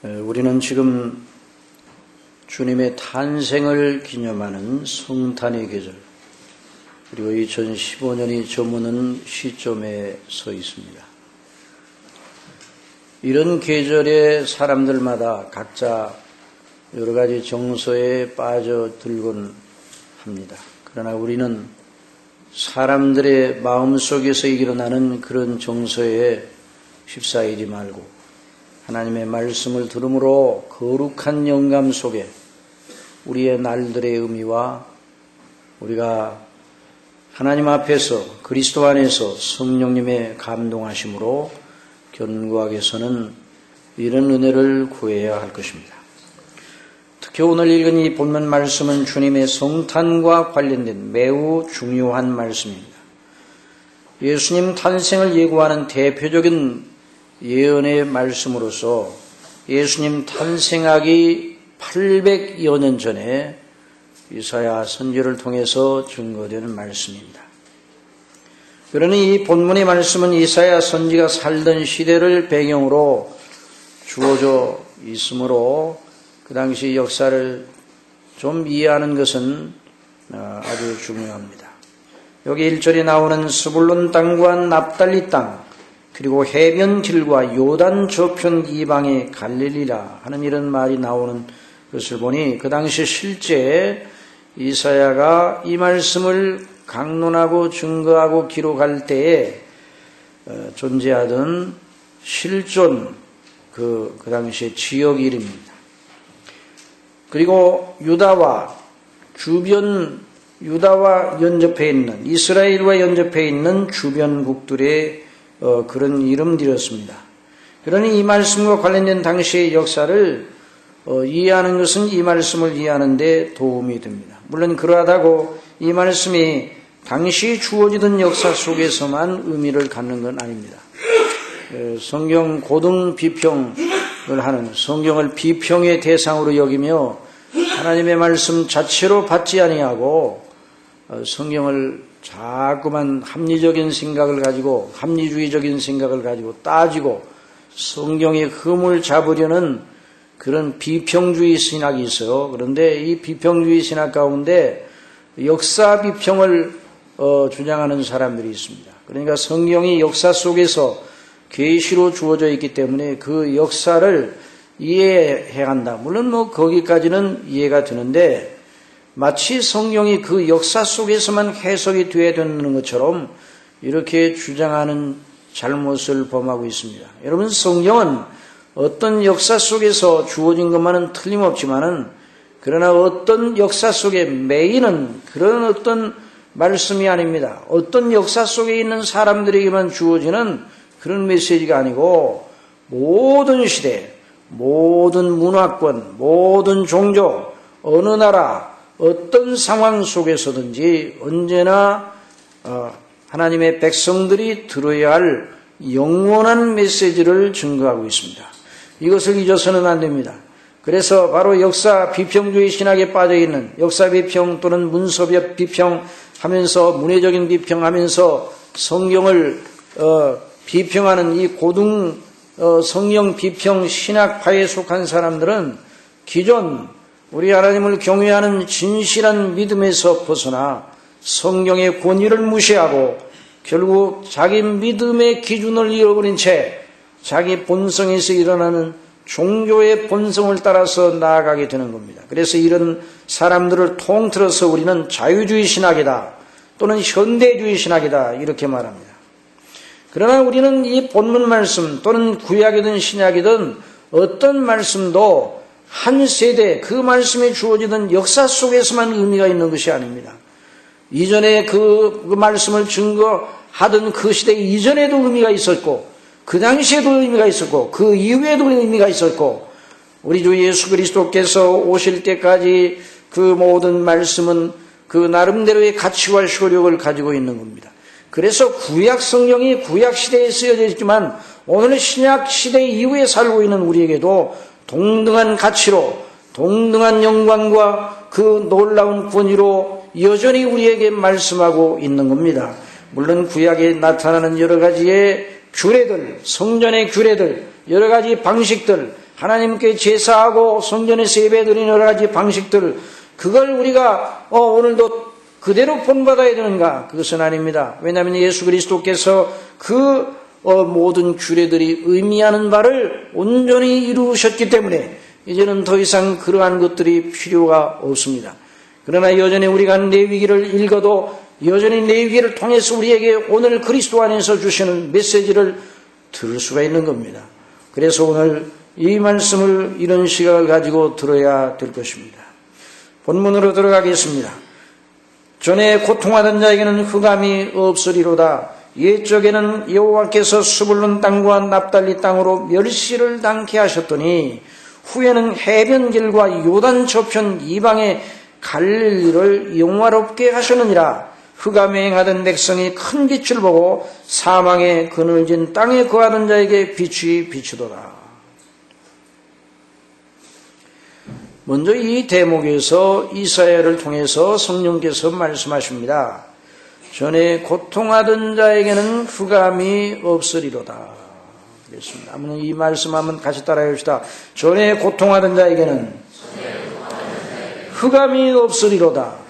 우리는 지금 주님의 탄생을 기념하는 성탄의 계절, 그리고 2015년이 저무는 시점에 서 있습니다. 이런 계절에 사람들마다 각자 여러 가지 정서에 빠져들곤 합니다. 그러나 우리는 사람들의 마음속에서 일어나는 그런 정서에 휩싸이지 말고 하나님의 말씀을 들음으로 거룩한 영감 속에 우리의 날들의 의미와 우리가 하나님 앞에서 그리스도 안에서 성령님의 감동하심으로 견고하게 서는 이런 은혜를 구해야 할 것입니다. 특히 오늘 읽은 이 본문 말씀은 주님의 성탄과 관련된 매우 중요한 말씀입니다. 예수님 탄생을 예고하는 대표적인 예언의 말씀으로서 예수님 탄생하기 800여 년 전에 이사야 선지를 통해서 증거되는 말씀입니다. 그러니 이 본문의 말씀은 이사야 선지가 살던 시대를 배경으로 주어져 있으므로 그 당시 역사를 좀 이해하는 것은 아주 중요합니다. 여기 1절에 나오는 스불론 땅과 납달리 땅 그리고 해변 길과 요단 저편 이방의 갈릴리라 하는 이런 말이 나오는 것을 보니 그 당시 실제 이사야가 이 말씀을 강론하고 증거하고 기록할 때에 존재하던 실존 그 당시의 지역 이름입니다. 그리고 유다와 연접해 있는 이스라엘과 연접해 있는 주변국들의 그런 이름들이었습니다. 그러니 이 말씀과 관련된 당시의 역사를 이해하는 것은 이 말씀을 이해하는 데 도움이 됩니다. 물론 그러하다고 이 말씀이 당시 주어지던 역사 속에서만 의미를 갖는 건 아닙니다. 성경 고등 비평을 하는 성경을 비평의 대상으로 여기며 하나님의 말씀 자체로 받지 아니하고 성경을 자꾸만 합리적인 생각을 가지고 합리주의적인 생각을 가지고 따지고 성경의 흠을 잡으려는 그런 비평주의 신학이 있어요. 그런데 이 비평주의 신학 가운데 역사 비평을 주장하는 사람들이 있습니다. 그러니까 성경이 역사 속에서 계시로 주어져 있기 때문에 그 역사를 이해해야 한다. 물론 거기까지는 이해가 되는데 마치 성경이 그 역사 속에서만 해석이 되어야 되는 것처럼 이렇게 주장하는 잘못을 범하고 있습니다. 여러분, 성경은 어떤 역사 속에서 주어진 것만은 틀림없지만은 그러나 어떤 역사 속의 메인은 그런 어떤 말씀이 아닙니다. 어떤 역사 속에 있는 사람들에게만 주어지는 그런 메시지가 아니고 모든 시대, 모든 문화권, 모든 종교, 어느 나라, 어떤 상황 속에서든지 언제나 하나님의 백성들이 들어야 할 영원한 메시지를 증거하고 있습니다. 이것을 잊어서는 안 됩니다. 그래서 바로 역사 비평주의 신학에 빠져있는 역사 비평 또는 문서벽 비평하면서 문해적인 비평하면서 성경을 비평하는 이 고등 성경 비평 신학파에 속한 사람들은 기존 우리 하나님을 경외하는 진실한 믿음에서 벗어나 성경의 권위를 무시하고 결국 자기 믿음의 기준을 잃어버린 채 자기 본성에서 일어나는 종교의 본성을 따라서 나아가게 되는 겁니다. 그래서 이런 사람들을 통틀어서 우리는 자유주의 신학이다 또는 현대주의 신학이다 이렇게 말합니다. 그러나 우리는 이 본문 말씀 또는 구약이든 신약이든 어떤 말씀도 한 세대 그 말씀에 주어지던 역사 속에서만 의미가 있는 것이 아닙니다. 이전에 그 말씀을 증거하던 그 시대 이전에도 의미가 있었고 그 당시에도 의미가 있었고 그 이후에도 의미가 있었고 우리 주 예수 그리스도께서 오실 때까지 그 모든 말씀은 그 나름대로의 가치와 효력을 가지고 있는 겁니다. 그래서 구약 성경이 구약 시대에 쓰여져 있지만 오늘 신약 시대 이후에 살고 있는 우리에게도 동등한 가치로 동등한 영광과 그 놀라운 권위로 여전히 우리에게 말씀하고 있는 겁니다. 물론 구약에 나타나는 여러 가지의 규례들, 성전의 규례들, 여러 가지 방식들, 하나님께 제사하고 성전에서 예배드리는 여러 가지 방식들, 그걸 우리가 오늘도 그대로 본받아야 되는가? 그것은 아닙니다. 왜냐하면 예수 그리스도께서 그 모든 규례들이 의미하는 바를 온전히 이루셨기 때문에 이제는 더 이상 그러한 것들이 필요가 없습니다. 그러나 여전히 우리가 레위기를 읽어도 여전히 레위기를 통해서 우리에게 오늘 그리스도 안에서 주시는 메시지를 들을 수가 있는 겁니다. 그래서 오늘 이 말씀을 이런 시각을 가지고 들어야 될 것입니다. 본문으로 들어가겠습니다. 전에 고통하던 자에게는 흑암이 없으리로다. 옛적에는 여호와께서 스불론 땅과 납달리 땅으로 멸시를 당케 하셨더니 후에는 해변길과 요단 저편 이방의 갈릴리를 영화롭게 하셨느니라. 흑암에 행하던 백성이 큰 빛을 보고 사망의 그늘진 땅에 거하던 자에게 빛이 비추더라. 먼저 이 대목에서 이사야를 통해서 성령께서 말씀하십니다. 전에 고통하던 자에게는 흑암이 없으리로다. 그랬습니다. 한번 이 말씀 한번 같이 따라해 봅시다. 전에 고통하던 자에게는 흑암이 없으리로다.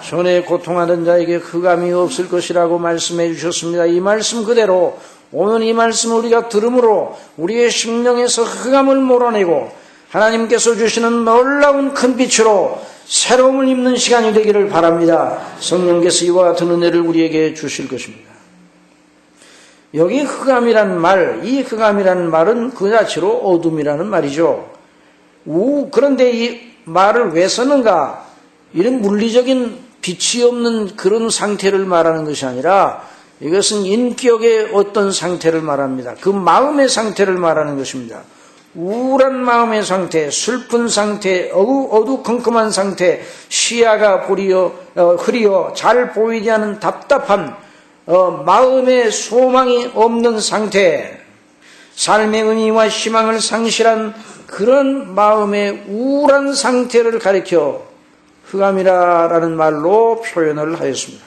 전에 고통하던 자에게 흑암이 없을 것이라고 말씀해 주셨습니다. 이 말씀 그대로 오늘 이 말씀을 우리가 들음으로 우리의 심령에서 흑암을 몰아내고 하나님께서 주시는 놀라운 큰 빛으로 새로움을 입는 시간이 되기를 바랍니다. 성령께서 이와 같은 은혜를 우리에게 주실 것입니다. 여기 흑암이란 말, 이 흑암이라는 말은 그 자체로 어둠이라는 말이죠. 그런데 이 말을 왜 쓰는가? 이런 물리적인 빛이 없는 그런 상태를 말하는 것이 아니라 이것은 인격의 어떤 상태를 말합니다. 그 마음의 상태를 말하는 것입니다. 우울한 마음의 상태, 슬픈 상태, 어두컴컴한 상태, 시야가 흐리어 잘 보이지 않은 답답한 마음의 소망이 없는 상태, 삶의 의미와 희망을 상실한 그런 마음의 우울한 상태를 가리켜 흑암이라는 말로 표현을 하였습니다.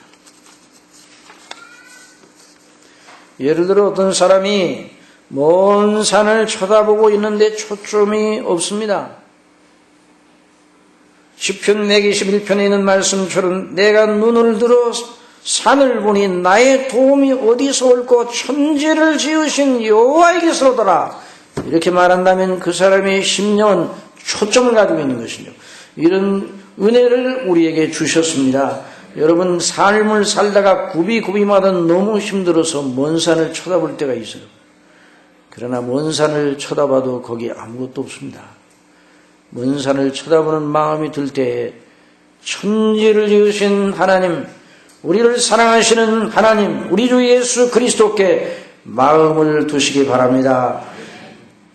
예를 들어 어떤 사람이 먼 산을 쳐다보고 있는데 초점이 없습니다. 시편 121편에 있는 말씀처럼 내가 눈을 들어 산을 보니 나의 도움이 어디서 올고 천지를 지으신 여호와에게서로더라. 이렇게 말한다면 그 사람의 심령은 초점을 가지고 있는 것이죠. 이런 은혜를 우리에게 주셨습니다. 여러분 삶을 살다가 굽이마다 너무 힘들어서 먼 산을 쳐다볼 때가 있어요. 그러나 먼 산을 쳐다봐도 거기 아무것도 없습니다. 먼 산을 쳐다보는 마음이 들 때에 천지를 지으신 하나님, 우리를 사랑하시는 하나님, 우리 주 예수 그리스도께 마음을 두시기 바랍니다.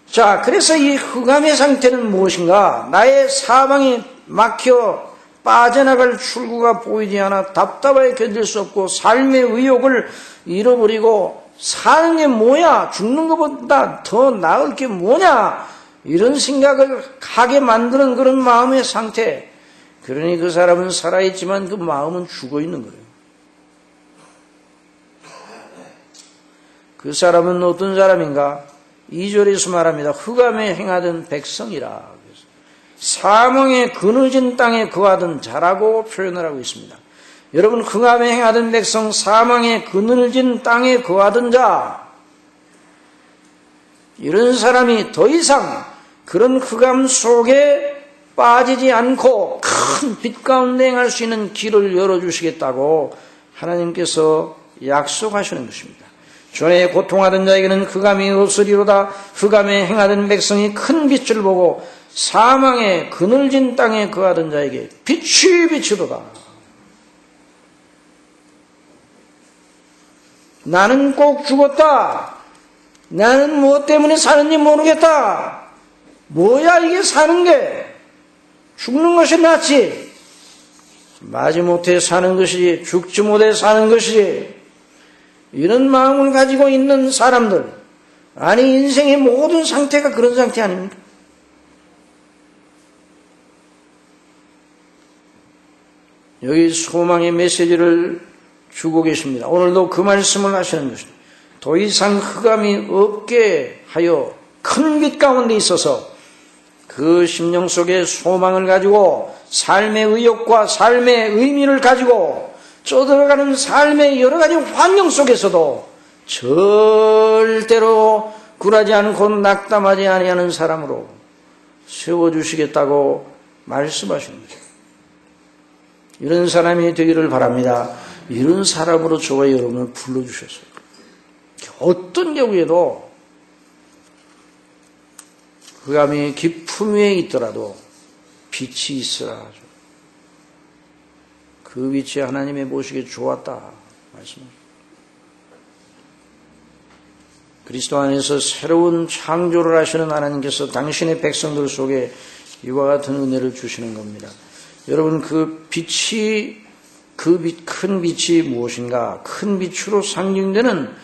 자, 그래서 이 흑암의 상태는 무엇인가? 나의 사망이 막혀 빠져나갈 출구가 보이지 않아 답답하게 견딜 수 없고 삶의 의욕을 잃어버리고 사는 게 뭐야? 죽는 것보다 더 나을 게 뭐냐? 이런 생각을 하게 만드는 그런 마음의 상태. 그러니 그 사람은 살아있지만 그 마음은 죽어있는 거예요. 그 사람은 어떤 사람인가? 2절에서 말합니다. 흑암에 행하던 백성이라. 사망의 그늘진 땅에 거하던 자라고 표현을 하고 있습니다. 여러분 흑암에 행하던 백성, 사망의 그늘진 땅에 거하던 자, 이런 사람이 더 이상 그런 흑암 속에 빠지지 않고 큰 빛 가운데 행할 수 있는 길을 열어주시겠다고 하나님께서 약속하시는 것입니다. 전에 고통하던 자에게는 흑암이 없으리로다. 흑암에 행하던 백성이 큰 빛을 보고 사망의 그늘진 땅에 거하던 자에게 빛이 비추도다. 나는 꼭 죽었다. 나는 무엇 때문에 사는지 모르겠다. 뭐야 이게 사는 게? 죽는 것이 낫지. 마지못해 사는 것이지 죽지 못해 사는 것이지. 이런 마음을 가지고 있는 사람들, 아니 인생의 모든 상태가 그런 상태 아닙니까? 여기 소망의 메시지를 주고 계십니다. 오늘도 그 말씀을 하시는 것입니다. 더 이상 흑암이 없게 하여 큰 빛 가운데 있어서 그 심령 속에 소망을 가지고 삶의 의욕과 삶의 의미를 가지고 쪄들어가는 삶의 여러 가지 환경 속에서도 절대로 굴하지 않고 낙담하지 아니하는 사람으로 세워주시겠다고 말씀하시는 거죠. 이런 사람이 되기를 바랍니다. 이런 사람으로 저와 여러분을 불러주셨어요. 어떤 경우에도 그 감이 깊음 위에 있더라도 빛이 있으라 하죠. 그 빛이 하나님의 모시기에 좋았다 말씀합니다. 그리스도 안에서 새로운 창조를 하시는 하나님께서 당신의 백성들 속에 이와 같은 은혜를 주시는 겁니다. 여러분, 그 빛이, 큰 빛이 무엇인가? 큰 빛으로 상징되는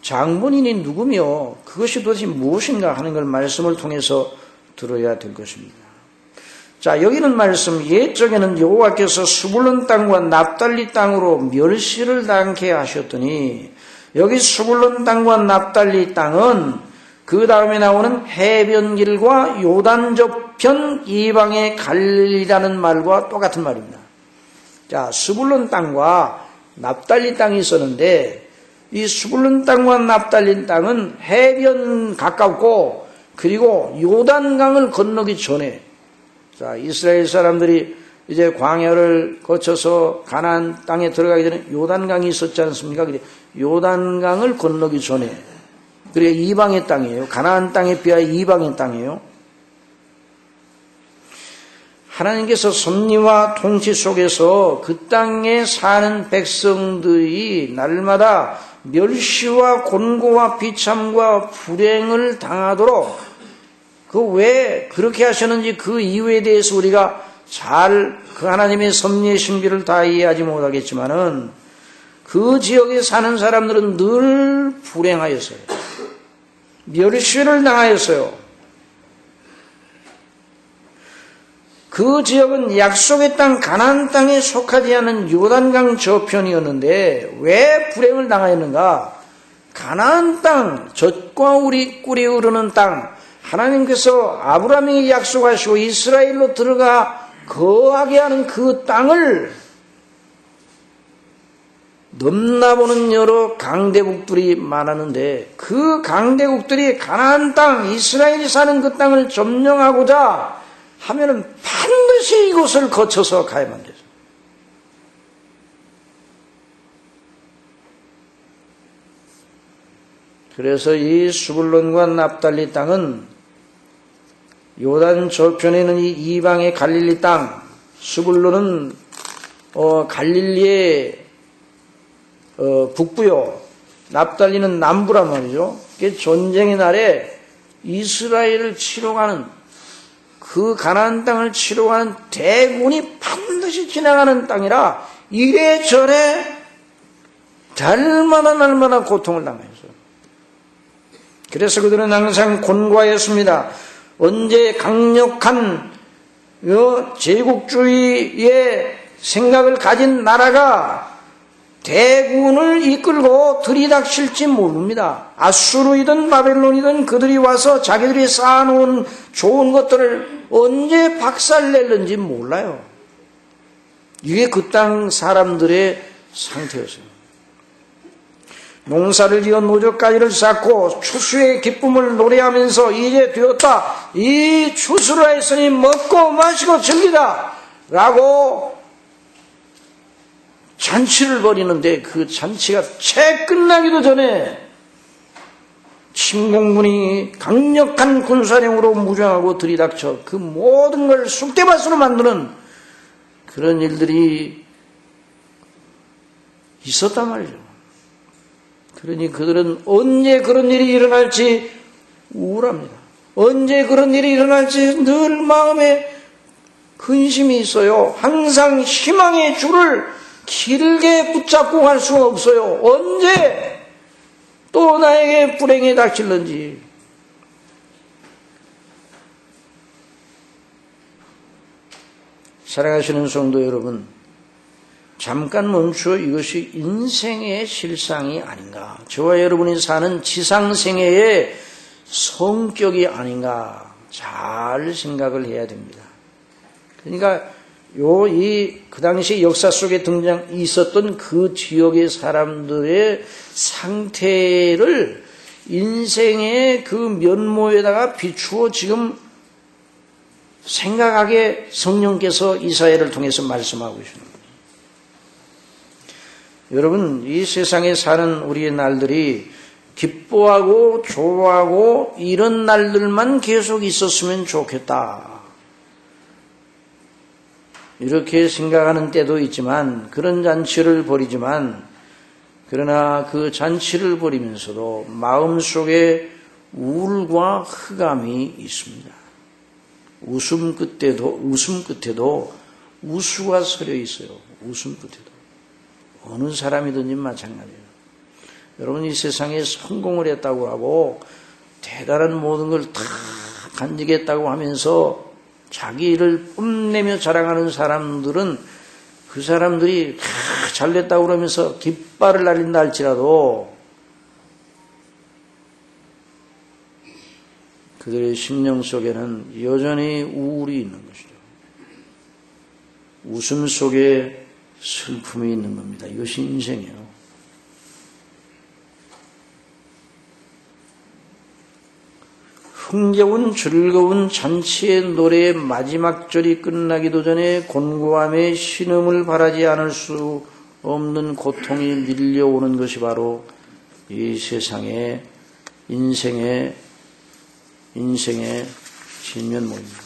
장본인이 누구며 그것이 도대체 무엇인가 하는 걸 말씀을 통해서 들어야 될 것입니다. 자, 여기는 말씀, 옛적에는 여호와께서 스불론 땅과 납달리 땅으로 멸시를 당케 하셨더니, 여기 스불론 땅과 납달리 땅은 그 다음에 나오는 해변길과 요단 저편 이방의 갈릴리라는 말과 똑같은 말입니다. 자, 스불론 땅과 납달리 땅이 있었는데, 이 스불론 땅과 납달리 땅은 해변 가깝고, 그리고 요단강을 건너기 전에, 자, 이스라엘 사람들이 이제 광야를 거쳐서 가나안 땅에 들어가기 전에 요단강이 있었지 않습니까? 요단강을 건너기 전에, 그래 이방의 땅이에요. 가나안 땅에 비하여 이방의 땅이에요. 하나님께서 섭리와 통치 속에서 그 땅에 사는 백성들이 날마다 멸시와 곤고와 비참과 불행을 당하도록 그 왜 그렇게 하셨는지 그 이유에 대해서 우리가 잘 그 하나님의 섭리의 신비를 다 이해하지 못하겠지만은 그 지역에 사는 사람들은 늘 불행하였어요. 멸시를 당하였어요. 그 지역은 약속의 땅 가나안 땅에 속하지 않은 요단강 저편이었는데 왜 불행을 당하였는가? 가나안 땅, 젖과 꿀이 흐르는 땅, 하나님께서 아브라함에게 약속하시고 이스라엘로 들어가 거하게 하는 그 땅을 넘나보는 여러 강대국들이 많았는데 그 강대국들이 가나안 땅, 이스라엘이 사는 그 땅을 점령하고자 하면은 반드시 이곳을 거쳐서 가야만 되죠. 그래서 이 스불론과 납달리 땅은 요단 저편에 있는 이 이방의 갈릴리 땅, 스불론은 갈릴리의 북부요, 납달리는 남부란 말이죠. 전쟁의 날에 이스라엘을 치러 가는 그 가나안 땅을 치러 가는 대군이 반드시 지나가는 땅이라 이래저래 날마다 고통을 당했어요. 그래서 그들은 항상 곤고하였습니다. 언제 강력한 제국주의의 생각을 가진 나라가 대군을 이끌고 들이닥칠지 모릅니다. 아수르이든 바벨론이든 그들이 와서 자기들이 쌓아놓은 좋은 것들을 언제 박살낼는지 몰라요. 이게 그 땅 사람들의 상태였어요. 농사를 지어 노적가지를 쌓고 추수의 기쁨을 노래하면서 이제 되었다, 이 추수를 했으니 먹고 마시고 즐기다 라고 잔치를 벌이는데 그 잔치가 채 끝나기도 전에 침공군이 강력한 군사력으로 무장하고 들이닥쳐 그 모든 걸 쑥대밭으로 만드는 그런 일들이 있었단 말이죠. 그러니 그들은 언제 그런 일이 일어날지 우울합니다. 언제 그런 일이 일어날지 늘 마음에 근심이 있어요. 항상 희망의 줄을 길게 붙잡고 갈 수가 없어요. 언제 또 나에게 불행이 닥칠는지. 사랑하시는 성도 여러분, 잠깐 멈추어 이것이 인생의 실상이 아닌가, 저와 여러분이 사는 지상생애의 성격이 아닌가 잘 생각을 해야 됩니다. 그러니까 그 당시 역사 속에 있었던 그 지역의 사람들의 상태를 인생의 그 면모에다가 비추어 지금 생각하게 성령께서 이사야를 통해서 말씀하고 계시는 거예요. 여러분, 이 세상에 사는 우리의 날들이 기뻐하고 좋아하고 이런 날들만 계속 있었으면 좋겠다, 이렇게 생각하는 때도 있지만, 그런 잔치를 벌이지만, 그러나 그 잔치를 벌이면서도 마음속에 우울과 흑암이 있습니다. 웃음 끝에도 우수가 서려 있어요. 웃음 끝에도. 어느 사람이든지 마찬가지예요. 여러분, 이 세상에 성공을 했다고 하고 대단한 모든 걸 다 간직했다고 하면서 자기를 뽐내며 자랑하는 사람들은, 그 사람들이 잘됐다고 그러면서 깃발을 날린다 할지라도 그들의 심령 속에는 여전히 우울이 있는 것이죠. 웃음 속에 슬픔이 있는 겁니다. 이것이 인생이에요. 흥겨운 즐거운 잔치의 노래의 마지막 절이 끝나기도 전에 곤고함의 신음을 바라지 않을 수 없는 고통이 밀려오는 것이 바로 이 세상의 인생의 진면목입니다.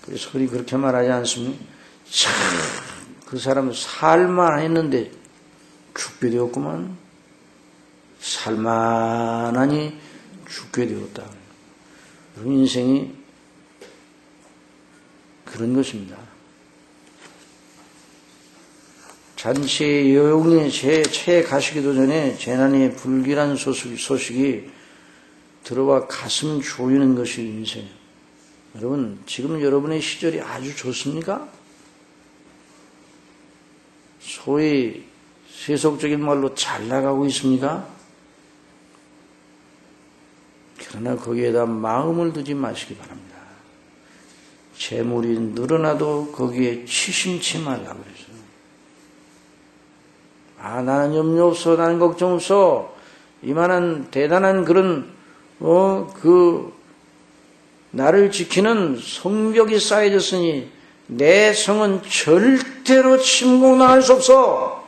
그래서 우리 그렇게 말하지 않습니까? 참, 그 사람은 살만 했는데 죽게 되었구만. 살만하니 죽게 되었다. 인생이 그런 것입니다. 잔치의 여운이 채에 가시기도 전에 재난의 불길한 소식이 들어와 가슴 조이는 것이 인생이에요. 여러분, 지금 여러분의 시절이 아주 좋습니까? 소위 세속적인 말로 잘 나가고 있습니까? 그러나 거기에다 마음을 두지 마시기 바랍니다. 재물이 늘어나도 거기에 치심치 말라고 그랬어요. 나는 염려 없어, 나는 걱정 없어, 이만한 대단한 그런 나를 지키는 성벽이 쌓여졌으니 내 성은 절대로 침공당할 수 없어,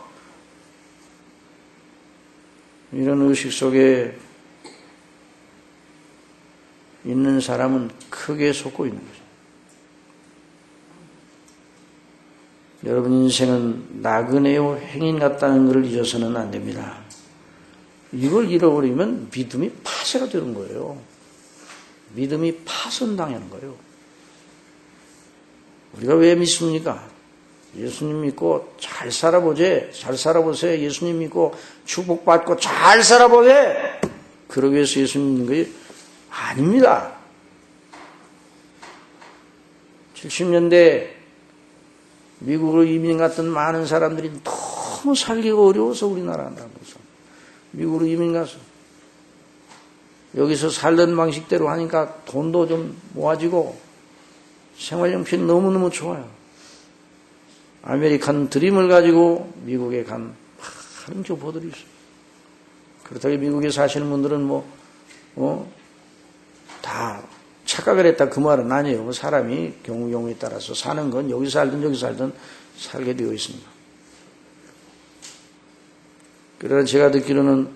이런 의식 속에 있는 사람은 크게 속고 있는 거죠. 여러분, 인생은 나그네요 행인 같다는 것을 잊어서는 안 됩니다. 이걸 잃어버리면 믿음이 파쇄가 되는 거예요. 믿음이 파손당하는 거예요. 우리가 왜 믿습니까? 예수님 믿고 잘 살아보세요. 예수님 믿고 축복받고 잘 살아보세요. 그러기 위해서 예수님 믿는 거예요? 아닙니다. 70년대 미국으로 이민 갔던 많은 사람들이 너무 살기가 어려워서 우리나라 한다면서 미국으로 이민 가서 여기서 살던 방식대로 하니까 돈도 좀 모아지고 생활용品너무너무 좋아요. 아메리칸 드림을 가지고 미국에 간 많은 교포들이 있어요. 그렇다고 미국에 사시는 분들은 다 착각을 했다 그 말은 아니에요. 사람이 경우에 따라서 사는 건 여기 살든 저기 살든 살게 되어 있습니다. 그러나 제가 듣기로는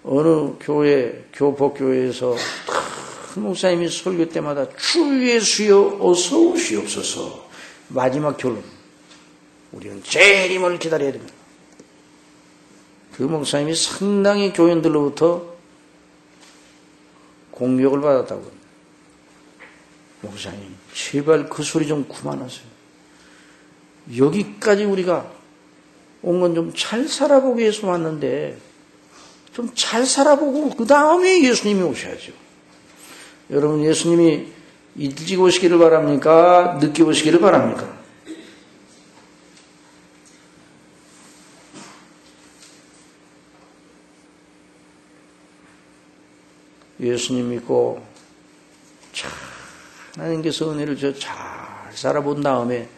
어느 교포교회에서 큰 목사님이 설교 때마다 주 예수여 어서 오시옵소서, 마지막 결론, 우리는 재림을 기다려야 됩니다. 그 목사님이 상당히 교인들로부터 공격을 받았다고 합니다. 목사님, 제발 그 소리 좀 그만하세요. 여기까지 우리가 온 건 좀 잘 살아보기 위해서 왔는데 좀 잘 살아보고 그 다음에 예수님이 오셔야죠. 여러분, 예수님이 일찍 오시기를 바랍니까? 늦게 오시기를 바랍니까? 예수님 믿고 하나님께서 은혜를 잘 살아본 다음에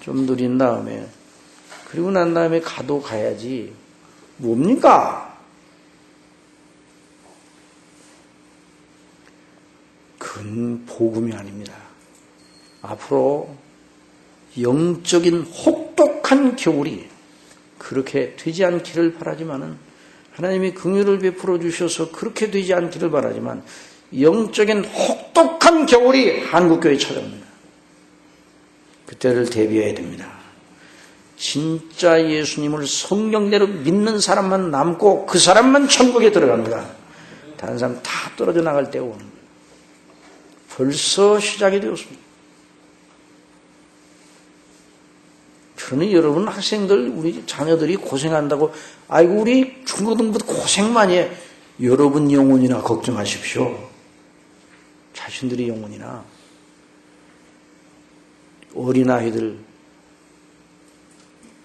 좀 누린 다음에 그리고 난 다음에 가도 가야지 뭡니까? 그건 복음이 아닙니다. 앞으로 영적인 혹독한 겨울이 그렇게 되지 않기를 바라지만은 하나님이 긍휼을 베풀어 주셔서 그렇게 되지 않기를 바라지만 영적인 혹독한 겨울이 한국교회에 찾아옵니다. 그때를 대비해야 됩니다. 진짜 예수님을 성경대로 믿는 사람만 남고 그 사람만 천국에 들어갑니다. 다른 사람 다 떨어져 나갈 때가 오는 거예요. 벌써 시작이 되었습니다. 그러니 여러분 학생들 우리 자녀들이 고생한다고 아이고 우리 중고등부도 고생 많이 해. 여러분 영혼이나 걱정하십시오. 자신들의 영혼이나 어린아이들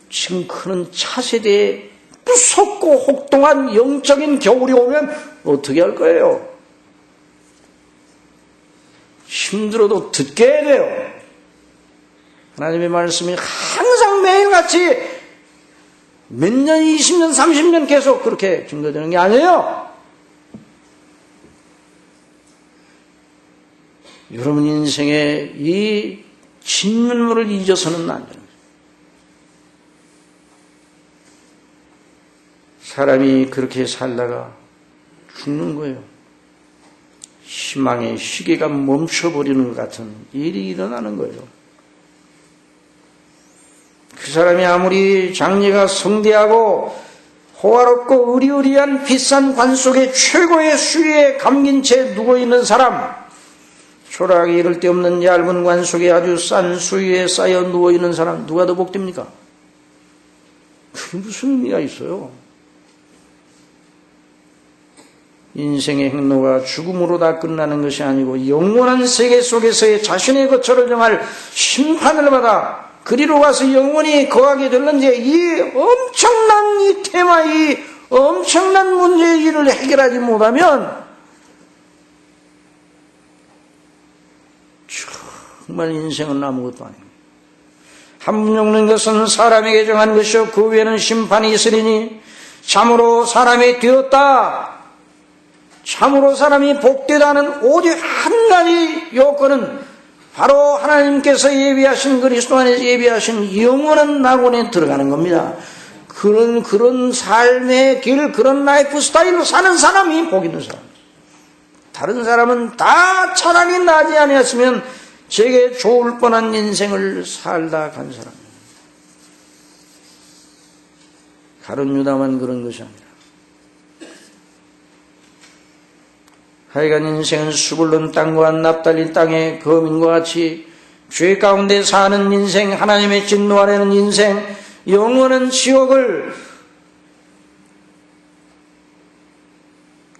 지금 크는 차세대에 무섭고 혹독한 영적인 겨울이 오면 어떻게 할 거예요? 힘들어도 듣게 해야 돼요. 하나님의 말씀이 항상 매일같이 몇 년, 20년, 30년 계속 그렇게 증거되는 게 아니에요. 여러분 인생의 이 진면모를 잊어서는 안 됩니다. 사람이 그렇게 살다가 죽는 거예요. 희망의 시계가 멈춰버리는 것 같은 일이 일어나는 거예요. 그 사람이 아무리 장래가 성대하고 호화롭고 의리의리한 비싼 관 속에 최고의 수위에 감긴 채 누워있는 사람, 초라하기 이를 데 없는 얇은 관 속에 아주 싼 수위에 쌓여 누워있는 사람, 누가 더 복됩니까? 그게 무슨 의미가 있어요? 인생의 행로가 죽음으로 다 끝나는 것이 아니고 영원한 세계 속에서의 자신의 거처를 정할 심판을 받아 그리로 가서 영원히 거하게 될는지 이 엄청난 이 테마, 이 엄청난 문제의 일을 해결하지 못하면 정말 인생은 아무것도 아닙니다. 한 분 죽는 것은 사람에게 정한 것이요 그 외에는 심판이 있으리니 참으로 사람이 되었다. 참으로 사람이 복되다는 오직 한 가지 요건은 바로 하나님께서 예비하신 그리스도 안에서 예비하신 영원한 낙원에 들어가는 겁니다. 그런 삶의 길, 그런 라이프 스타일로 사는 사람이 복 있는 사람. 다른 사람은 다 차라리 나지 아니었으면 제게 좋을 뻔한 인생을 살다 간 사람. 가룟 유다만 그런 것이 아니라. 하여간 인생은 수불론 땅과 납달리 땅의 거민과 같이 죄 가운데 사는 인생, 하나님의 진노 아래는 인생, 영원한 지옥을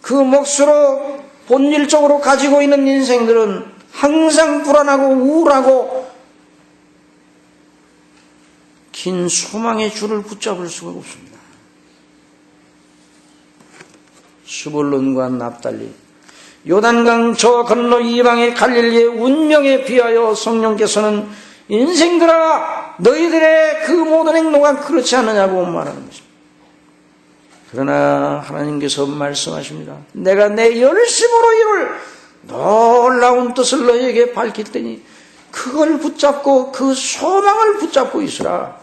그 몫으로 본질적으로 가지고 있는 인생들은 항상 불안하고 우울하고 긴 소망의 줄을 붙잡을 수가 없습니다. 수불론과 납달리 요단강 저 건너 이방의 갈릴리의 운명에 비하여 성령께서는 인생들아 너희들의 그 모든 행동가 그렇지 않느냐고 말하는 것입니다. 그러나 하나님께서 말씀하십니다. 내가 내 열심으로 이룰 놀라운 뜻을 너희에게 밝힐 테니 그걸 붙잡고 그 소망을 붙잡고 있으라.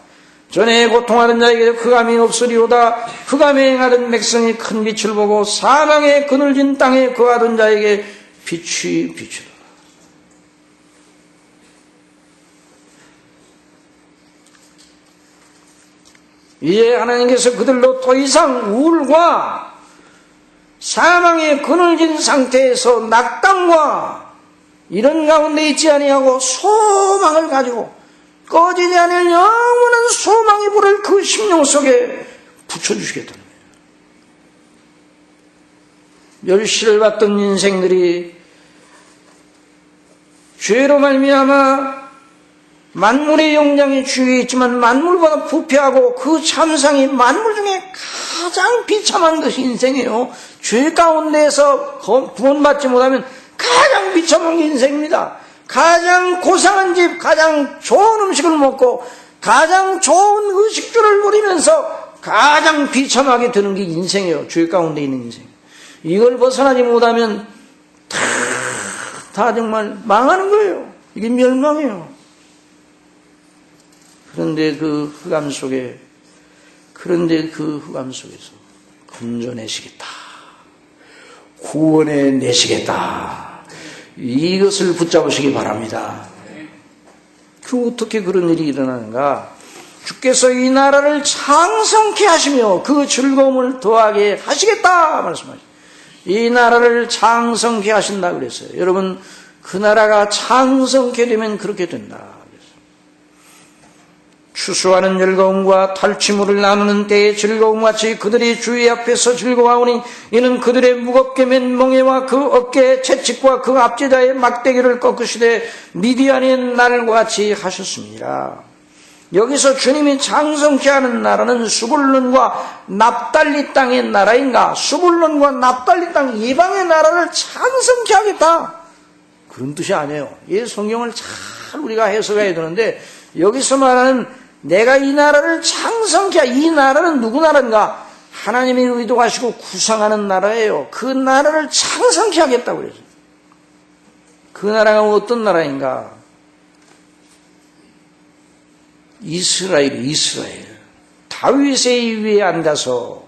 전에 고통하던 자에게 흑암이 없으리로다. 흑암에 행하던 백성이 큰 빛을 보고 사망의 그늘진 땅에 거하던 자에게 빛이 비치더라. 이제 하나님께서 그들로 더 이상 우울과 사망의 그늘진 상태에서 낙담과 이런 가운데 있지 아니하고 소망을 가지고 꺼지지 않을 영원한 소망의 불을 그 심령 속에 붙여주시겠다는 거예요. 멸시를 받던 인생들이 죄로 말미암아 만물의 영장이 주위에 있지만 만물보다 부패하고 그 참상이 만물 중에 가장 비참한 것이 인생이에요. 죄 가운데에서 구원받지 못하면 가장 비참한 게 인생입니다. 가장 고상한 집, 가장 좋은 음식을 먹고 가장 좋은 의식주를 누리면서 가장 비참하게 되는 게 인생이에요. 죄 가운데 있는 인생. 이걸 벗어나지 못하면 다 정말 망하는 거예요. 이게 멸망이에요. 그런데 그 흑암 속에서 건져내시겠다. 구원해 내시겠다. 이것을 붙잡으시기 바랍니다. 어떻게 그런 일이 일어나는가? 주께서 이 나라를 창성케 하시며 그 즐거움을 더하게 하시겠다 말씀하시죠. 이 나라를 창성케 하신다 그랬어요. 여러분, 그 나라가 창성케 되면 그렇게 된다. 추수하는 즐거움과 탈취물을 나누는 때의 즐거움같이 그들이 주의 앞에서 즐거워하오니 이는 그들의 무겁게 맨 멍에와 그 어깨의 채찍과 그 앞제자의 막대기를 꺾으시되 미디안의 날과 같이 하셨습니다. 여기서 주님이 창성케 하는 나라는 수불론과 납달리 땅의 나라인가? 수불론과 납달리 땅 이방의 나라를 창성케 하겠다. 그런 뜻이 아니에요. 이 성경을 잘 우리가 해석해야 되는데 여기서 말하는 내가 이 나라를 창성케, 이 나라는 누구 나라인가? 하나님이 의도하시고 구상하는 나라예요. 그 나라를 창성케 하겠다고 그랬어요. 그 나라가 어떤 나라인가? 이스라엘. 다윗의 위에 앉아서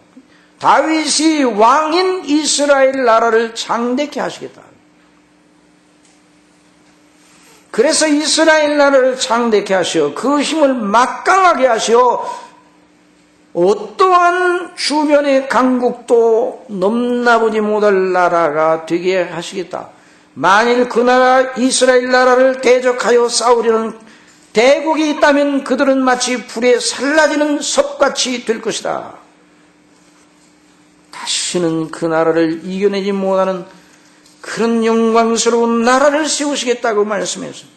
다윗이 왕인 이스라엘 나라를 장대케 하시겠다. 그래서 이스라엘 나라를 장대케 하시어 그 힘을 막강하게 하시어 어떠한 주변의 강국도 넘나보지 못할 나라가 되게 하시겠다. 만일 그 나라 이스라엘 나라를 대적하여 싸우려는 대국이 있다면 그들은 마치 불에 살라지는 섭같이 될 것이다. 다시는 그 나라를 이겨내지 못하는 그런 영광스러운 나라를 세우시겠다고 말씀했어요.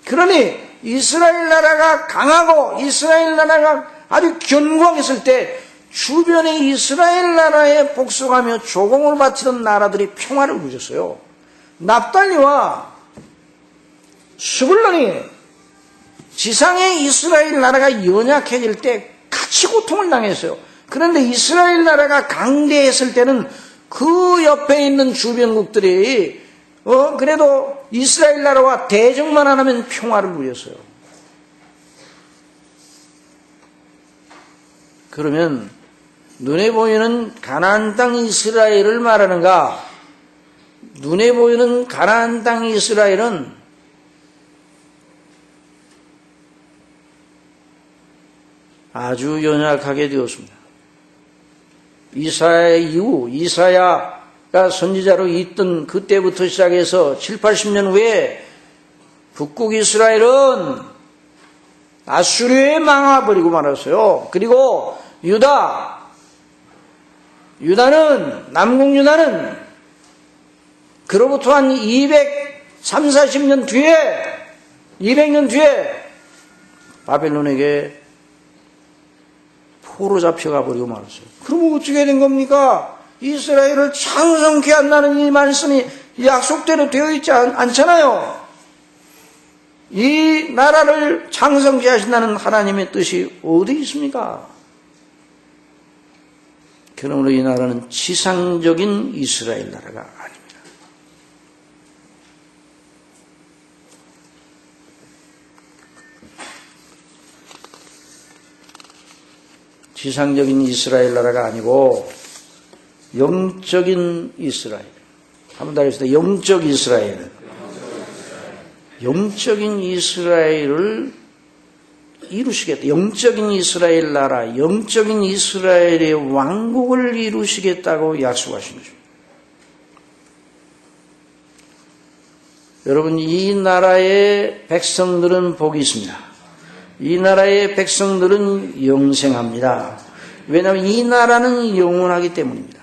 그러니 이스라엘 나라가 강하고 이스라엘 나라가 아주 견고했을 때 주변에 이스라엘 나라에 복속하며 조공을 바치던 나라들이 평화를 누렸어요. 납달리와 수불론이 지상의 이스라엘 나라가 연약해질 때 같이 고통을 당했어요. 그런데 이스라엘 나라가 강대했을 때는 그 옆에 있는 주변국들이 그래도 이스라엘 나라와 대적만 안 하면 평화를 누렸어요. 그러면 눈에 보이는 가나안 땅 이스라엘을 말하는가? 눈에 보이는 가나안 땅 이스라엘은 아주 연약하게 되었습니다. 이사야 이후 이사야가 선지자로 있던 그때부터 시작해서 7, 80년 후에 북국 이스라엘은 아수르에 망해버리고 말았어요. 그리고 남국 유다는 그로부터 한 230년 뒤에 200년 뒤에 바벨론에게 포로 잡혀가 버리고 말았어요. 그럼 어떻게 된 겁니까? 이스라엘을 창성케 한다는 이 말씀이 약속대로 되어 있지 않잖아요. 이 나라를 창성케 하신다는 하나님의 뜻이 어디 있습니까? 그러므로 이 나라는 지상적인 이스라엘 나라가 아닙니다. 지상적인 이스라엘 나라가 아니고 영적인 이스라엘. 한번 더 하겠습니다. 영적 이스라엘. 영적인 이스라엘을 이루시겠다. 영적인 이스라엘 나라, 영적인 이스라엘의 왕국을 이루시겠다고 약속하신 거죠. 여러분, 이 나라의 백성들은 복이 있습니다. 이 나라의 백성들은 영생합니다. 왜냐하면 이 나라는 영원하기 때문입니다.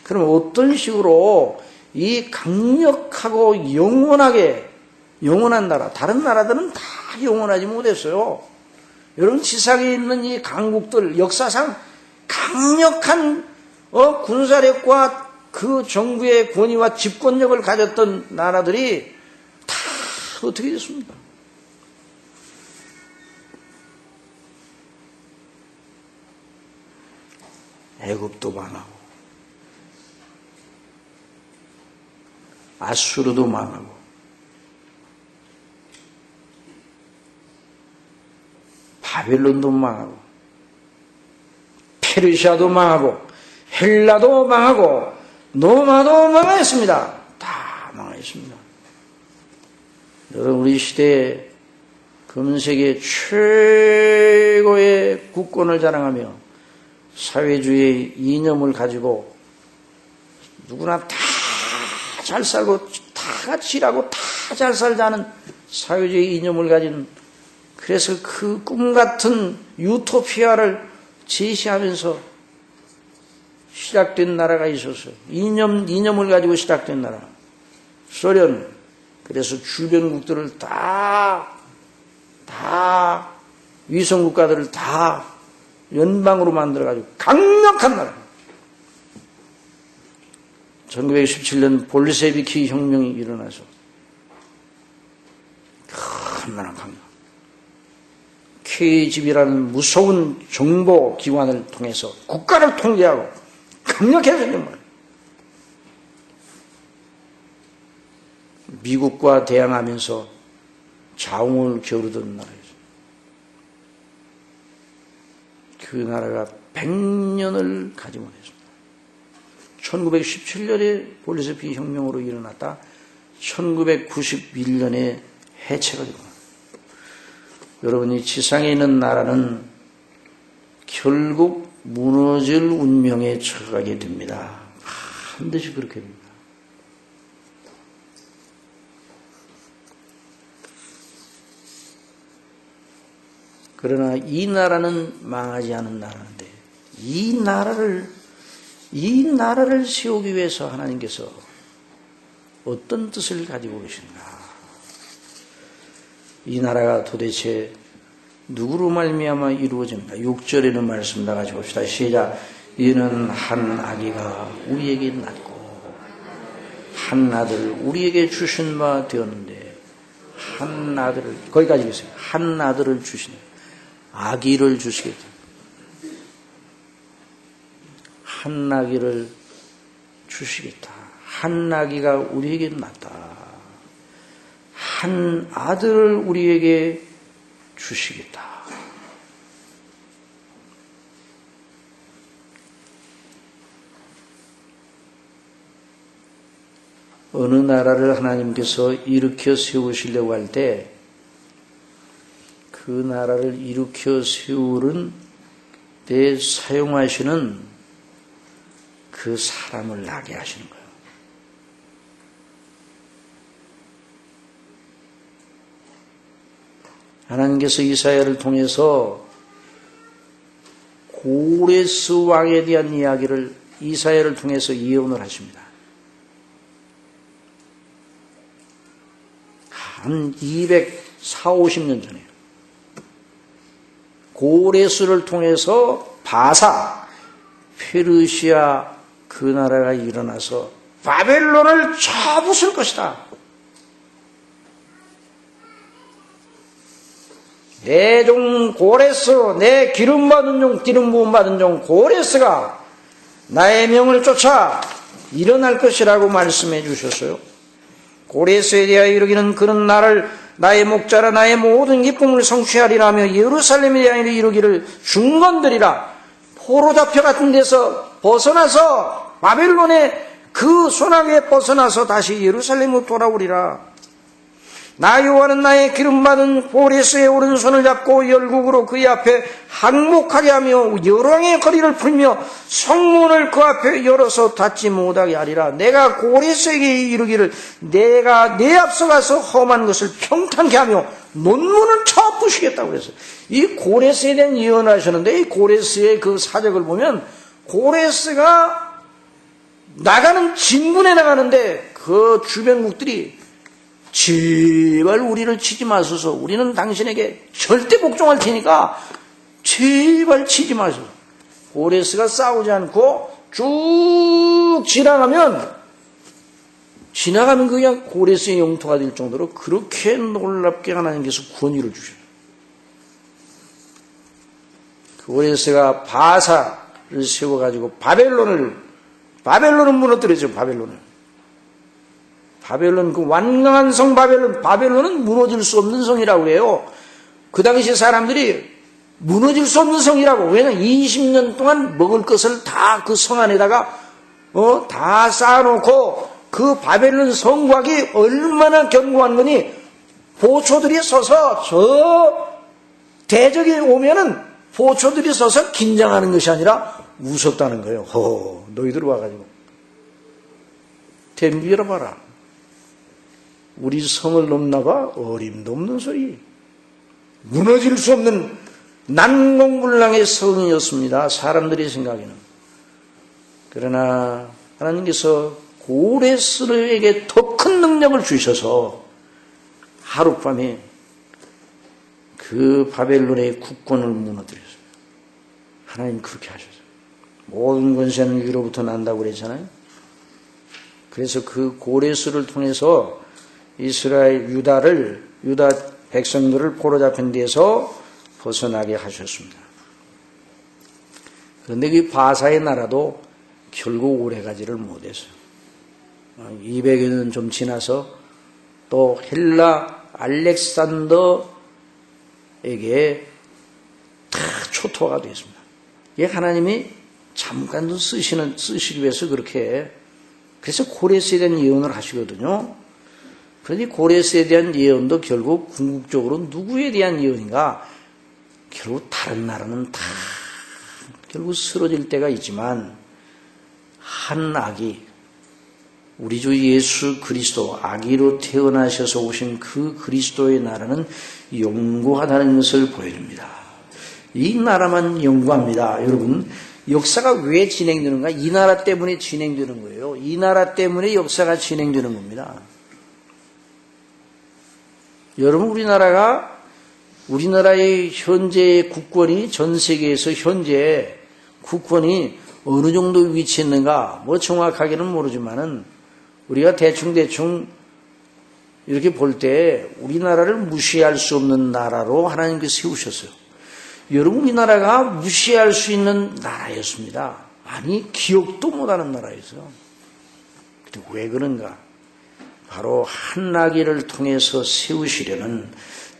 그럼 어떤 식으로 이 강력하고 영원한 나라, 다른 나라들은 다 영원하지 못했어요. 여러분, 지상에 있는 이 강국들, 역사상 강력한 군사력과 그 정부의 권위와 집권력을 가졌던 나라들이 다 어떻게 됐습니까? 애굽도 망하고 아수르도 망하고 바벨론도 망하고 페르시아도 망하고 헬라도 망하고 로마도 망하였습니다. 다 망하였습니다. 여러분, 우리 시대에 금세계 최고의 국권을 자랑하며 사회주의의 이념을 가지고 누구나 다 잘 살고 다 같이 일하고 다 잘 살자는 사회주의 이념을 가진, 그래서 그 꿈같은 유토피아를 제시하면서 시작된 나라가 있었어요. 이념을 가지고 시작된 나라. 소련. 그래서 주변국들을 다 위성국가들을 다 연방으로 만들어가지고 강력한 나라. 1917년 볼셰비키 혁명이 일어나서 얼마나 강력. KGB라는 무서운 정보기관을 통해서 국가를 통제하고 강력해졌단 말이에요. 미국과 대항하면서 자웅을 겨루던 나라였어요. 그 나라가 100년을 가지 못했습니다. 1917년에 볼셰비키 혁명으로 일어났다 1991년에 해체가 되고, 여러분이 지상에 있는 나라는 결국 무너질 운명에 처하게 됩니다. 반드시 그렇게 됩니다. 그러나 이 나라는 망하지 않은 나라인데, 이 나라를 세우기 위해서 하나님께서 어떤 뜻을 가지고 계신가? 이 나라가 도대체 누구로 말미암아 이루어집니까? 6절에는 말씀 나가지 봅시다. 시작. 이는 한 아기가 우리에게 낳고 한 아들을 우리에게 주신 바 되었는데, 한 아들을, 거기까지 계세요. 한 아들을 주시네. 아기를 주시겠다. 한 아기를 주시겠다. 한 아기가 우리에게 낳다. 한 아들을 우리에게 주시겠다. 어느 나라를 하나님께서 일으켜 세우시려고 할 때 그 나라를 일으켜 세우는 데 사용하시는 그 사람을 나게 하시는 거예요. 하나님께서 이사야를 통해서 고레스 왕에 대한 이야기를 이사야를 통해서 예언을 하십니다. 한 240~50년 전에 고레스를 통해서 바사, 페르시아 그 나라가 일어나서 바벨론을 쳐부술 것이다. 내 종 고레스, 내 기름 부음 받은 종 고레스가 나의 명을 쫓아 일어날 것이라고 말씀해 주셨어요. 고레스에 대하여 이르기는 그는 나를 나의 목자라 나의 모든 기쁨을 성취하리라며 예루살렘에 대하여 이르기를 중건들이라. 포로 잡혀 같은 데서 벗어나서 바벨론의 그 소나기에 벗어나서 다시 예루살렘으로 돌아오리라. 나 여호와는 나의 기름받은 고레스의 오른손을 잡고 열국으로 그의 앞에 항복하게 하며 열왕의 거리를 풀며 성문을 그 앞에 열어서 닫지 못하게 하리라. 내가 고레스에게 이르기를 내가 내 앞서 가서 험한 것을 평탄케 하며 논문을 쳐 부시겠다고 그랬어요. 이 고레스에 대한 예언을 하셨는데, 이 고레스의 그 사적을 보면 고레스가 나가는 진군에 나가는데 그 주변국들이 제발 우리를 치지 마소서. 우리는 당신에게 절대 복종할 테니까 제발 치지 마소서. 고레스가 싸우지 않고 쭉 지나가면 그냥 고레스의 영토가 될 정도로 그렇게 놀랍게 하나님께서 구원을 주셔요. 고레스가 바사를 세워가지고 바벨론을 무너뜨렸죠. 바벨론 그 완강한 성 바벨론은 무너질 수 없는 성이라고 그래요. 그 당시 사람들이 무너질 수 없는 성이라고. 왜냐면 20년 동안 먹을 것을 다 그 성 안에다가 다 쌓아놓고 그 바벨론 성곽이 얼마나 견고한 거니 보초들이 서서 저 대적이 오면은 보초들이 서서 긴장하는 것이 아니라 웃었다는 거예요. 너희들 와가지고 댐비 열어봐라. 우리 성을 넘나가 어림도 없는 소리. 무너질 수 없는 난공불락의 성이었습니다. 사람들의 생각에는. 그러나 하나님께서 고레스에게 더 큰 능력을 주셔서 하룻밤에 그 바벨론의 국권을 무너뜨렸어요. 하나님 그렇게 하셨어요. 모든 권세는 위로부터 난다고 그랬잖아요. 그래서 그 고레스를 통해서 유다 백성들을 포로잡힌 데에서 벗어나게 하셨습니다. 그런데 그 바사의 나라도 결국 오래가지를 못했어요. 200여 년 좀 지나서 또 헬라 알렉산더에게 다 초토화가 됐습니다. 이게 하나님이 잠깐 쓰시기 위해서 그렇게, 그래서 고레스에 대한 예언을 하시거든요. 그런데 고레스에 대한 예언도 결국 궁극적으로 누구에 대한 예언인가? 결국 다른 나라는 다 결국 쓰러질 때가 있지만 한 아기, 우리 주 예수 그리스도, 아기로 태어나셔서 오신 그 그리스도의 나라는 영구하다는 것을 보여줍니다. 이 나라만 영구합니다. 여러분, 역사가 왜 진행되는가? 이 나라 때문에 진행되는 거예요. 이 나라 때문에 역사가 진행되는 겁니다. 여러분, 우리나라의 현재 국권이, 전 세계에서 현재 국권이 어느 정도 위치에 있는가? 정확하게는 모르지만은 우리가 대충 이렇게 볼 때 우리나라를 무시할 수 없는 나라로 하나님께서 세우셨어요. 여러분, 우리나라가 무시할 수 있는 나라였습니다. 아니, 기억도 못하는 나라였어요. 근데 왜 그런가? 바로 한 아기를 통해서 세우시려는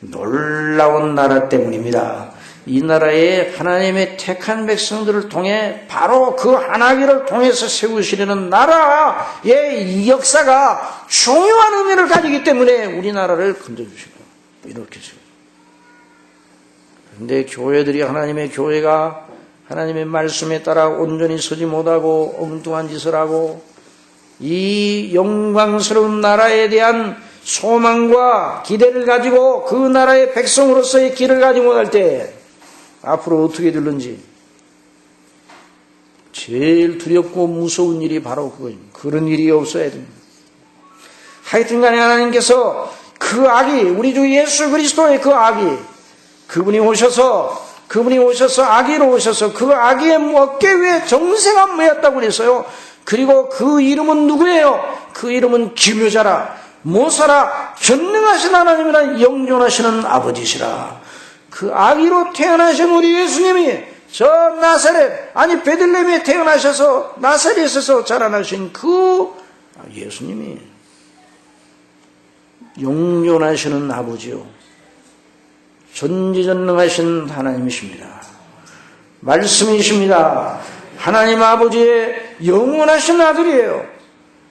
놀라운 나라 때문입니다. 이 나라에 하나님의 택한 백성들을 통해 바로 그 한 아기를 통해서 세우시려는 나라의 이 역사가 중요한 의미를 가지기 때문에 우리나라를 건져주시고 이렇게 세우죠. 그런데 교회들이, 하나님의 교회가 하나님의 말씀에 따라 온전히 서지 못하고 엉뚱한 짓을 하고 이 영광스러운 나라에 대한 소망과 기대를 가지고 그 나라의 백성으로서의 길을 가지 못할 때 앞으로 어떻게 될는지 제일 두렵고 무서운 일이 바로 그거입니다. 그런 일이 없어야 됩니다. 하여튼간에 하나님께서 그 아기, 우리 주 예수 그리스도의 그 아기, 그분이 오셔서 아기로 오셔서 그 아기의 어깨 위에 정생한 모였다고 그랬어요. 그리고 그 이름은 누구예요? 그 이름은 기묘자라, 모사라, 전능하신 하나님이라, 영존하시는 아버지시라. 그 아기로 태어나신 우리 예수님이 저 나사렛, 아니 베들레헴에 태어나셔서 나사렛에서 자라나신 그 예수님이 영존하시는 아버지요, 전지전능하신 하나님이십니다. 말씀이십니다. 하나님 아버지의 영원하신 아들이에요.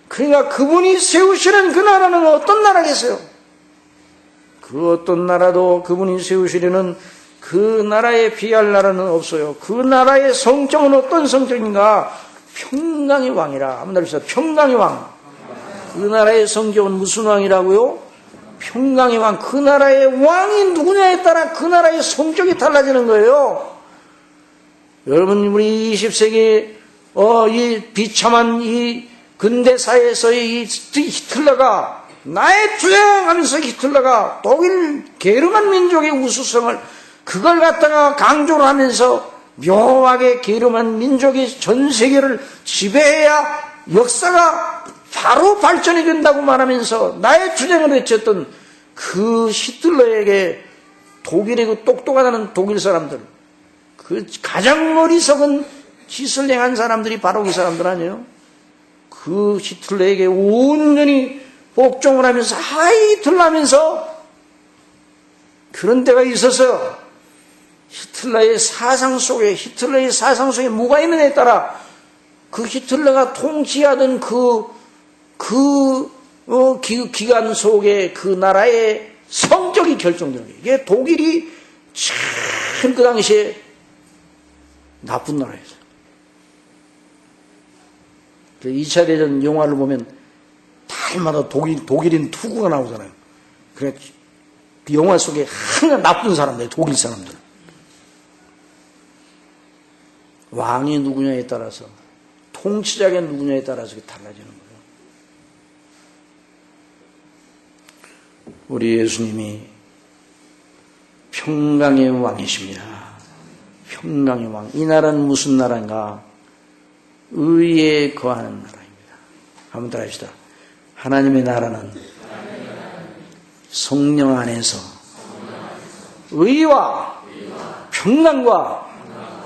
그러니까 그분이 세우시는 그 나라는 어떤 나라겠어요? 그 어떤 나라도 그분이 세우시려는 그 나라에 비할 나라는 없어요. 그 나라의 성정은 어떤 성정인가? 평강의 왕이라. 한번 말해주세요. 평강의 왕. 그 나라의 성정은 무슨 왕이라고요? 평강의 왕. 그 나라의 왕이 누구냐에 따라 그 나라의 성격이 달라지는 거예요. 여러분, 우리 20세기 이 비참한 이 근대사회에서의 이 히틀러가, 나의 투쟁하면서 독일 게르만 민족의 우수성을 그걸 갖다가 강조를 하면서 묘하게 게으름한 민족이 전 세계를 지배해야 역사가 바로 발전이 된다고 말하면서 나의 주장을 외쳤던 그 히틀러에게 독일의 그 똑똑하다는 독일 사람들, 그 가장 어리석은 짓을 행한 사람들이 바로 그 사람들 아니에요? 그 히틀러에게 온전히 복종을 하면서 하이틀러 하면서 그런 때가 있어서 히틀러의 사상 속에 뭐가 있느냐에 따라 그 히틀러가 통치하던 기간 속에 그 나라의 성격이 결정되는 거예요. 이게 독일이 참 그 당시에 나쁜 나라였어요. 2차 대전 영화를 보면 달마다 독일인 투구가 나오잖아요. 그래, 그 영화 속에 항상 나쁜 사람들, 독일 사람들. 왕이 누구냐에 따라서, 통치자가 누구냐에 따라서 달라지는 거예요. 우리 예수님이 평강의 왕이십니다. 평강의 왕. 이 나라는 무슨 나라인가? 의에 거하는 나라입니다. 한번 따라 합시다. 하나님의 나라는 성령 안에서 의와 평강과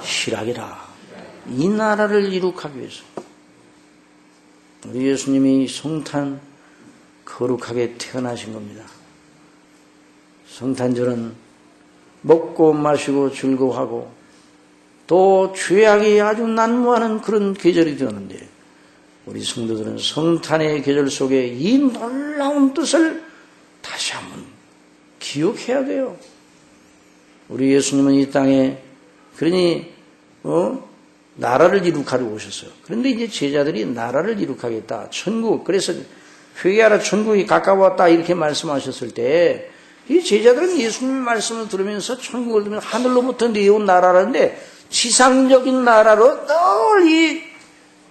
희락이라. 이 나라를 이룩하기 위해서 우리 예수님이 성탄 거룩하게 태어나신 겁니다. 성탄절은 먹고 마시고 즐거워하고 또 죄악이 아주 난무하는 그런 계절이 되었는데 우리 성도들은 성탄의 계절 속에 이 놀라운 뜻을 다시 한번 기억해야 돼요. 우리 예수님은 이 땅에 그러니 나라를 이룩하려고 오셨어요. 그런데 이제 제자들이 나라를 이룩하겠다. 천국, 그래서 회개하라 천국이 가까웠다 이렇게 말씀하셨을 때 이 제자들은 예수님의 말씀을 들으면서 천국을 들으면 하늘로부터 내온 나라라는데 지상적인 나라로 널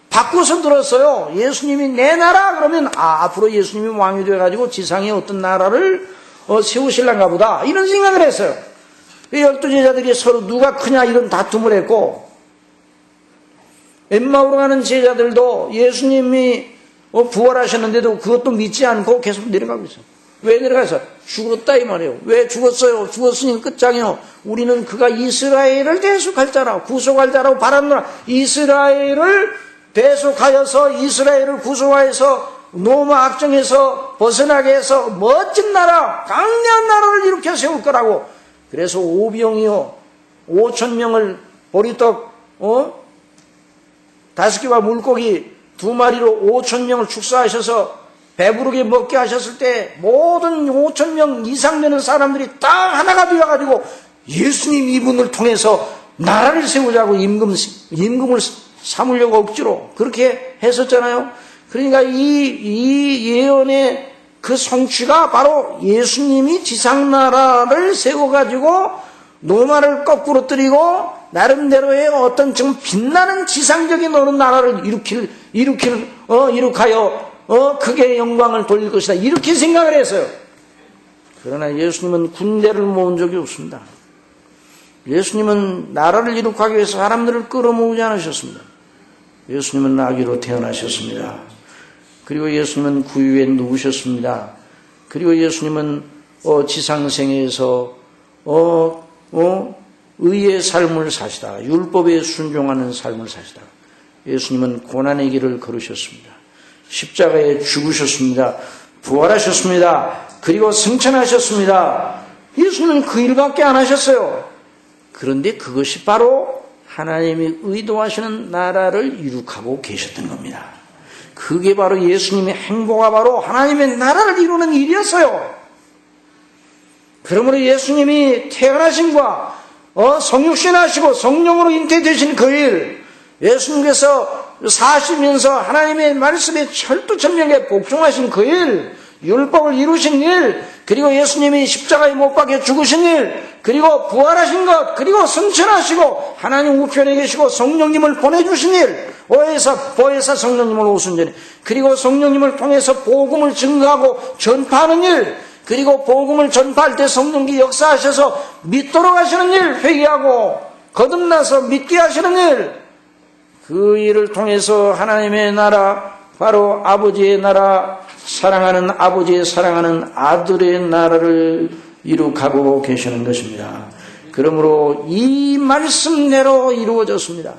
바꿔서 들었어요. 예수님이 내 나라 그러면 앞으로 예수님이 왕이 돼가지고 지상에 어떤 나라를 세우실란가 보다 이런 생각을 했어요. 12제자들이 서로 누가 크냐 이런 다툼을 했고 엠마오로 가는 제자들도 예수님이 부활하셨는데도 그것도 믿지 않고 계속 내려가고 있어요. 왜 내려가서? 죽었다 이 말이에요. 왜 죽었어요? 죽었으니 끝장이요. 우리는 그가 이스라엘을 대속할 자라고 구속할 자라고 바라노라. 이스라엘을 대속하여서 이스라엘을 구속하여서 로마 악정에서 벗어나게 해서 멋진 나라, 강대한 나라를 일으켜 세울 거라고. 그래서 오병이요 5,000명을 보리떡 5개와 물고기 2마리로 5,000명을 축사하셔서 배부르게 먹게 하셨을 때 모든 5,000명 이상 되는 사람들이 딱 하나가 되어가지고 예수님 이분을 통해서 나라를 세우자고 임금을 삼으려고 억지로 그렇게 했었잖아요. 그러니까 이 예언의 그 성취가 바로 예수님이 지상나라를 세워가지고 로마를 거꾸로 뜨리고 나름대로의 어떤 좀 빛나는 지상적인 어느 나라를 이룩하여 크게 영광을 돌릴 것이다. 이렇게 생각을 했어요. 그러나 예수님은 군대를 모은 적이 없습니다. 예수님은 나라를 이룩하기 위해서 사람들을 끌어모으지 않으셨습니다. 예수님은 아기로 태어나셨습니다. 그리고 예수님은 구유에 누우셨습니다. 그리고 예수님은 지상생에서 의의 삶을 사시다가 율법에 순종하는 삶을 사시다가 예수님은 고난의 길을 걸으셨습니다. 십자가에 죽으셨습니다. 부활하셨습니다. 그리고 승천하셨습니다. 예수님은 그 일밖에 안 하셨어요. 그런데 그것이 바로 하나님이 의도하시는 나라를 이룩하고 계셨던 겁니다. 그게 바로 예수님의 행보가 바로 하나님의 나라를 이루는 일이었어요. 그러므로 예수님이 태어나신과 성육신하시고 성령으로 잉태되신 그 일, 예수님께서 사시면서 하나님의 말씀에 철두철미하게 복종하신 그 일, 율법을 이루신 일, 그리고 예수님이 십자가에 못 박혀 죽으신 일, 그리고 부활하신 것, 그리고 승천하시고 하나님 우편에 계시고 성령님을 보내주신 일, 보혜사 성령님을 오순전에, 그리고 성령님을 통해서 복음을 증거하고 전파하는 일, 그리고 복음을 전파할 때 성령이 역사하셔서 믿도록 하시는 일, 회개하고 거듭나서 믿게 하시는 일, 그 일을 통해서 하나님의 나라, 바로 아버지의 나라, 사랑하는 아버지의 사랑하는 아들의 나라를 이룩하고 계시는 것입니다. 그러므로 이 말씀대로 이루어졌습니다.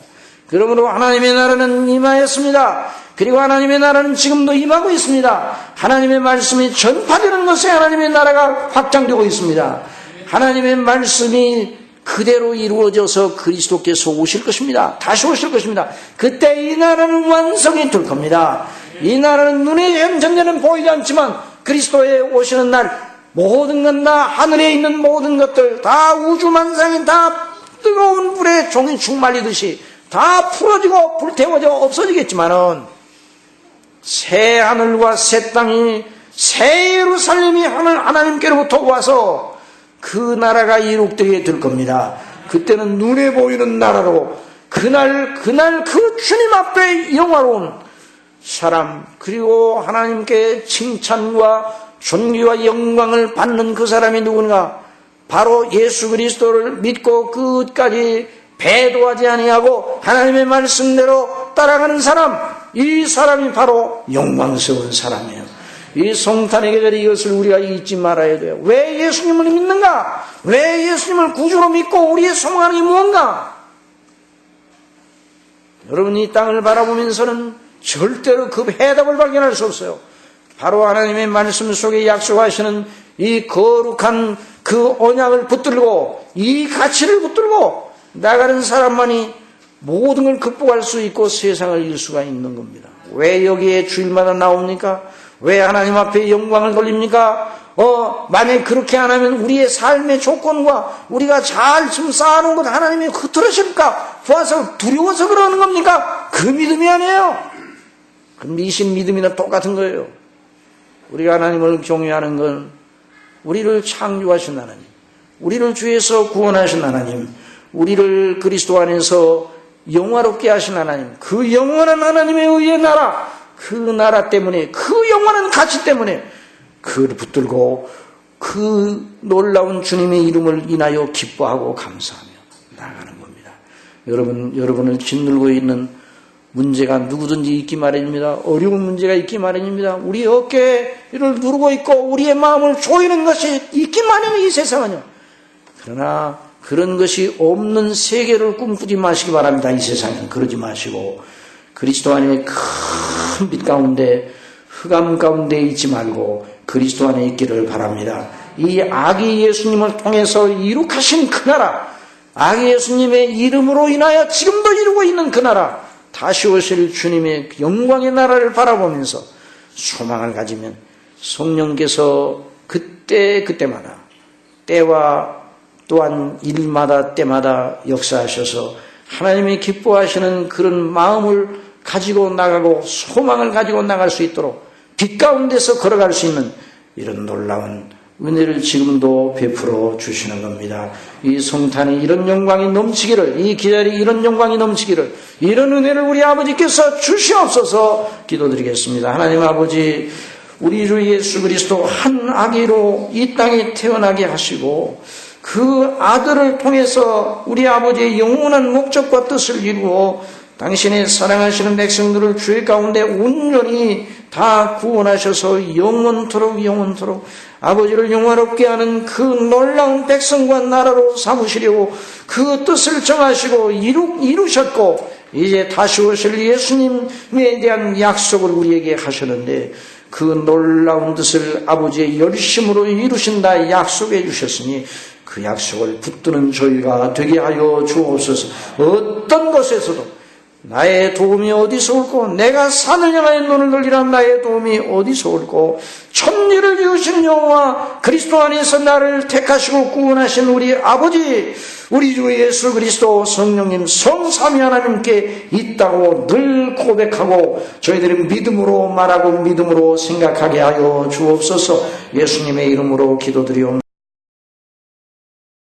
그러므로 하나님의 나라는 임하였습니다. 그리고 하나님의 나라는 지금도 임하고 있습니다. 하나님의 말씀이 전파되는 것에 하나님의 나라가 확장되고 있습니다. 하나님의 말씀이 그대로 이루어져서 그리스도께서 오실 것입니다. 다시 오실 것입니다. 그때 이 나라는 완성이 될 겁니다. 이 나라는 눈에 현재는 보이지 않지만 그리스도의 오시는 날 모든 것 다 하늘에 있는 모든 것들 다 우주만상이 다 뜨거운 불에 종이 충만리듯이 다 풀어지고 불태워져 없어지겠지만은 새 하늘과 새 땅이 새 예루살렘이 하나님께로부터 와서 그 나라가 이룩되게 될 겁니다. 그때는 눈에 보이는 나라로 그날 그 주님 앞에 영화로운 사람, 그리고 하나님께 칭찬과 존귀와 영광을 받는 그 사람이 누군가? 바로 예수 그리스도를 믿고 끝까지 배도하지 아니하고 하나님의 말씀대로 따라가는 사람, 이 사람이 바로 영광스러운 사람이에요. 이 성탄의 계절에 이것을 우리가 잊지 말아야 돼요. 왜 예수님을 믿는가? 왜 예수님을 구주로 믿고 우리의 소망하는 게 무언가? 여러분, 이 땅을 바라보면서는 절대로 그 해답을 발견할 수 없어요. 바로 하나님의 말씀 속에 약속하시는 이 거룩한 그 언약을 붙들고 이 가치를 붙들고 나가는 사람만이 모든 걸 극복할 수 있고 세상을 이길 수가 있는 겁니다. 왜 여기에 주일마다 나옵니까? 왜 하나님 앞에 영광을 돌립니까? 만약에 그렇게 안 하면 우리의 삶의 조건과 우리가 잘 지금 쌓아놓은 것 하나님이 흐트러질까? 보아서 두려워서 그러는 겁니까? 그 믿음이 아니에요. 그 미신 믿음이나 똑같은 거예요. 우리가 하나님을 경외하는 건 우리를 창조하신 하나님, 우리를 죄에서 구원하신 하나님, 우리를 그리스도 안에서 영화롭게 하신 하나님, 그 영원한 하나님의 의의 나라, 그 나라 때문에, 그 영원한 가치 때문에 그를 붙들고 그 놀라운 주님의 이름을 인하여 기뻐하고 감사하며 나아가는 겁니다. 여러분을 짓누르고 있는 문제가 누구든지 있기 마련입니다. 어려운 문제가 있기 마련입니다. 우리 어깨를 누르고 있고 우리의 마음을 조이는 것이 있기 마련이에요, 이 세상은요. 그러나 그런 것이 없는 세계를 꿈꾸지 마시기 바랍니다. 이 세상은 그러지 마시고 그리스도 안에 큰 빛 가운데 흑암 가운데 있지 말고 그리스도 안에 있기를 바랍니다. 이 아기 예수님을 통해서 이룩하신 그 나라, 아기 예수님의 이름으로 인하여 지금도 이루고 있는 그 나라, 다시 오실 주님의 영광의 나라를 바라보면서 소망을 가지면 성령께서 그때마다 때와 또한 일마다 때마다 역사하셔서 하나님이 기뻐하시는 그런 마음을 가지고 나가고 소망을 가지고 나갈 수 있도록 빛 가운데서 걸어갈 수 있는 이런 놀라운 은혜를 지금도 베풀어 주시는 겁니다. 이 성탄에 이런 영광이 넘치기를, 이 기다리 이런 영광이 넘치기를, 이런 은혜를 우리 아버지께서 주시옵소서 기도드리겠습니다. 하나님 아버지, 우리 주 예수 그리스도 한 아기로 이 땅에 태어나게 하시고 그 아들을 통해서 우리 아버지의 영원한 목적과 뜻을 이루어 당신의 사랑하시는 백성들을 주의 가운데 온전히 다 구원하셔서 영원토록 아버지를 영화롭게 하는 그 놀라운 백성과 나라로 삼으시려고 그 뜻을 정하시고 이루셨고 이제 다시 오실 예수님에 대한 약속을 우리에게 하셨는데 그 놀라운 뜻을 아버지의 열심으로 이루신다 약속해 주셨으니 그 약속을 붙드는 저희가 되게 하여 주옵소서. 어떤 것에서도 나의 도움이 어디서 올고 내가 산을 향하여 눈을 돌리라 나의 도움이 어디서 올고 천지를 지으신 여호와 그리스도 안에서 나를 택하시고 구원하신 우리 아버지 우리 주 예수 그리스도 성령님 성삼위 하나님께 있다고 늘 고백하고 저희들이 믿음으로 말하고 믿음으로 생각하게 하여 주옵소서. 예수님의 이름으로 기도드리옵나이다.